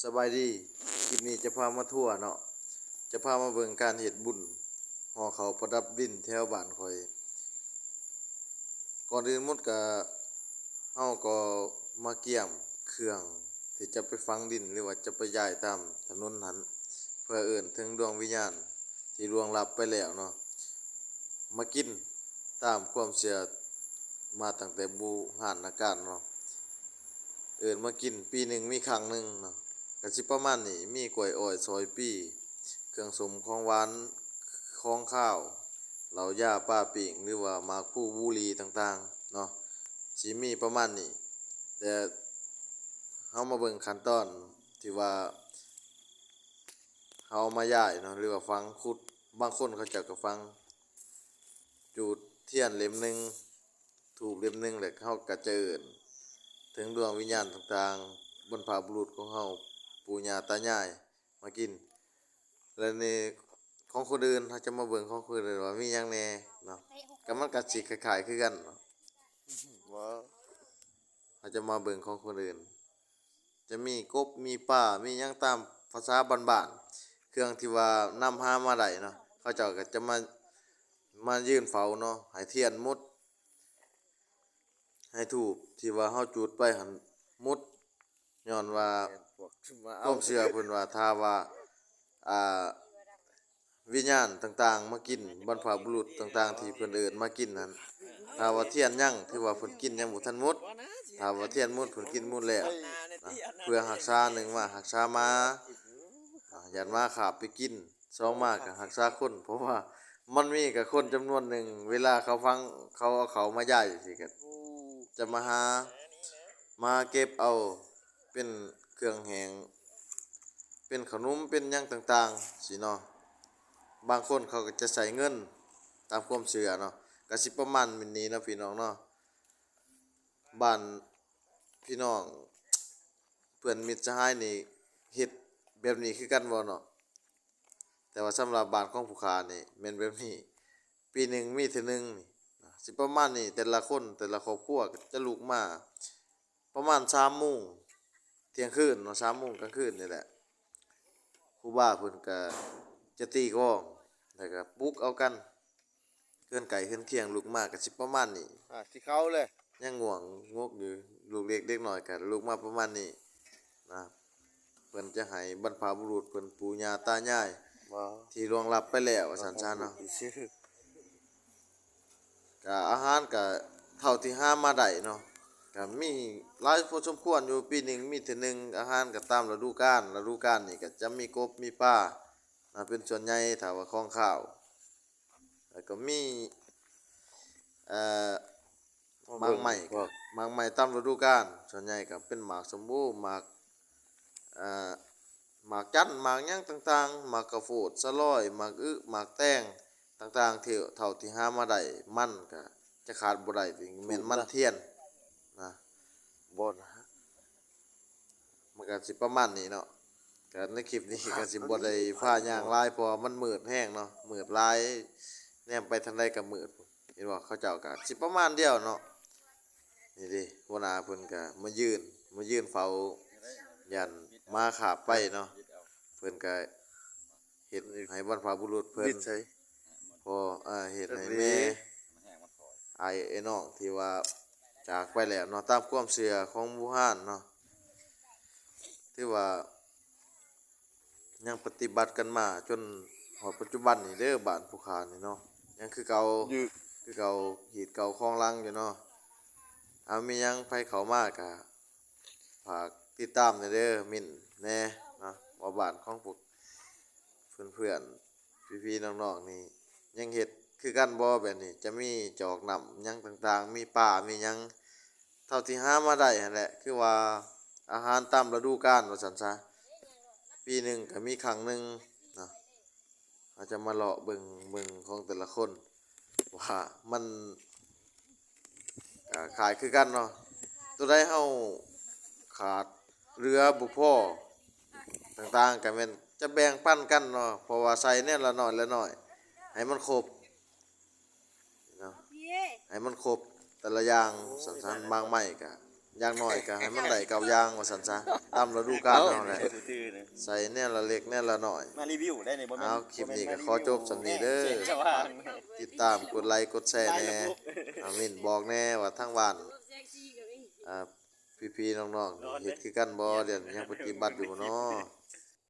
สบายดีคลิปนี้จะพามาทั่วเนาะจะพามาเบิ่งการเฮ็ดบุญห่อข้าวประดับดินแถวบ้านข่อยก่อนอื่นหมดก็เฮาก็มาเกี่ยมเครื่องที่จะไปฝังดินหรือว่าจะไปย้ายตามถนนหันเพื่อเอิ้นถึงดวงวิญญาณที่ล่วงลับไปแล้วเนาะมากินตามความเชื่อมาตั้งแต่โบราณกาลเนาะเอิ้นมากินปีหนึ่งมีครั้งหนึ่งเนาะก็สิประมาณนี้มีกล้วยอ้อยซอยปี้เครื่องสมของหวานของข้าวเหล้ายาป้าปิ่งหรือว่าหมากพลูบุหรี่ต่างๆเนาะสิมีประมาณนี้แต่เฮามาเบิ่งขั้นตอนที่ว่าเฮามาย้ายเนาะหรือว่าฝังขุดบางคนเขาเจ้าก็ฝังจุดเทียนเล่มหนึ่งธูปเล่มหนึ่งแล้วเฮาก็จะเอิ้นถึงดวงวิญญาณต่างๆบรรพบุรุษของเฮาปู่ย่าตายายมากินแล้วนี่ของคนอื่นเฮาจะมาเบิ่งของคนอื่นว่ามีหยังแหน่เนาะก็มันก็สิคล้ายๆคือกันเนาะว่าเฮาจะมาเบิ่งของคนอื่นจะมีกบมีป่ามีหยังตามภาษาบ้านๆเครื่องที่ว่านำหามาได้เนาะเขาเจ้าก็จะมายืนเฝ้าเนาะให้เทียนมุดให้ธูปที่ว่าเฮาจุดไปหั่นมุดย้อนว่าความเชื่อเพิ่นว่าถ้าว่าอ่าวิญญาณต่างๆมากินบรรพบุรุษต่างๆที่เพิ่นเอิ้นมากินนั้นถ้าว่าเทียนยังถือว่าเพิ่นกินยังบ่ทันหมดถ้าว่าเทียนหมดเพิ่นกินหมดแล้วนะเพื่อรักษาหนึ่งว่ารักษามายันมาขาบไปกินสองมาก็รักษาคนเพราะว่ามันมีกับคนจำนวนหนึ่งเวลาเขาฟังเขาเอาเขามาย้ายจังซี่ก็จะมาหามาเก็บเอาเป็นเครื่องแห้งเป็นขนมเป็นหยังต่างๆสิเนาะบางคนเขาก็จะใส่เงินตามความเชื่อเนาะก็สิประมาณนี้เนาะพี่น้องเนาะบ้านพี่น้องเพื่อนมิตรสหายนี่เฮ็ดแบบนี้คือกันบ่เนาะแต่ว่าสำหรับบ้านของผู้ค้านี่แม่นแบบนี้ปีหนึ่งมีเทื่อหนึ่งนี่สิประมาณนี้แต่ละคนแต่ละครอบครัวก็จะลุกมาประมาณ3โมงเที่ยงคืนเนาะ3โมงกลางคืนนี่แหละครูบาเพิ่นก็จะตีกลองแล้วก็ปลุกเอากันเฮือนไก่เฮือนเคียงลุกมาก็สิประมาณนี้ที่เขาเลยยังง่วงงกอยู่ลูกเล็กเด็กน้อยก็ลุกมาประมาณนี้นะเพิ่นจะให้บรรพบุรุษเพิ่นปู่ย่าตายายบ่ที่ล่วงลับไปแล้วว่าซั่นซะเนาะก็อาหารก็เท่าที่หามาได้เนาะก็มีหลายพอสมควรอยู่ปีหนึ่งมีเทื่อหนึ่งอาหารก็ตามฤดูกาลนี่ก็จะมีกบมีปลาเป็นส่วนใหญ่ถ้าว่าของข้าวแล้วก็มีเอ่อหมากไม้ก็หมากไม้ตามฤดูกาลส่วนใหญ่ก็เป็นหมากสมบูหมากเอ่อหมากจันทน์หมากหยังต่างๆหมากกะโพดสะล้อยหมากอึหมากแตงต่างๆที่เท่าที่หามาได้มันก็จะขาดบ่ได้ที่แม่นมันเทียนนะบ่นะมันก็สิประมาณนี้เนาะก็ในคลิปนี้ก็สิบ่ได้พาย่างหลายเพราะว่ามันมืดแรงเนาะมืดหลายแนมไปทางใดก็มืดเห็นบ่เขาเจ้าก็สิประมาณเดียวเนาะนี่ดิหัวหน้าเพิ่นก็มายืนเฝ้ายันมาขาบไปเนาะเพิ่นก็เฮ็ดให้บรรพบุรุษเพิ่นพอเฮ็ดให้แม่ไอ้น้องที่ว่าจากไปแล้วเนาะตามความเชื่อของหมู่บ้านเนาะที่ว่ายังปฏิบัติกันมาจนฮอดปัจจุบันนี่เด้อบ้านผู้ค้านี่เนาะยังคือเก่าอยู่คือเก่าหีดเก่าคลองลังอยู่เนาะมีหยังไผเข้ามาก็ฝากติดตามหน่อยเด้อมิ้นแหน่เนาะว่าบ้านของพวกเพื่อนๆพี่ๆน้องๆนี่ยังเฮ็ดคือกันบ่แบบนี้จะมีจอกน้ำหยังต่างๆมีป่ามีหยังเท่าที่หามาได้หั่นแหละคือว่าอาหารตามฤดูกาลว่าซั่นซะปีหนึ่งก็มีครั้งหนึ่งเนาะเราจะมาเลาะเบิ่งของแต่ละคนว่ามันขายคือกันเนาะตัวใดเฮาขาดเรือบ่พอต่างๆก็แม่นจะแบ่งปันกันเนาะเพราะว่าใส่เนี่ยละน้อยละน้อยให้มันครบเนาะให้มันครบแต่ละอย่างสันๆบางไม้ก็ อย่างน้อยก็ให้มันได้เก่าอย่างว่าซั่นซะตามฤดูกาลเฮาแหละ ซื่อๆนะ ใส่แน่ละเล็กแน่ละน้อย มารีวิวได้นี่บ่แม่น เอาคลิปนี้ก็ขอจบสำนี้เด้อ เจ๋งจะว่า ติดตามกดไลค์กดแชร์แหน่มินบอกแหน่ว่าทางบ้านอ่าพี่ๆน้องๆเฮ็ดคือกันบ่เดี๋ยวยังปฏิบัติอยู่บ่เนาะ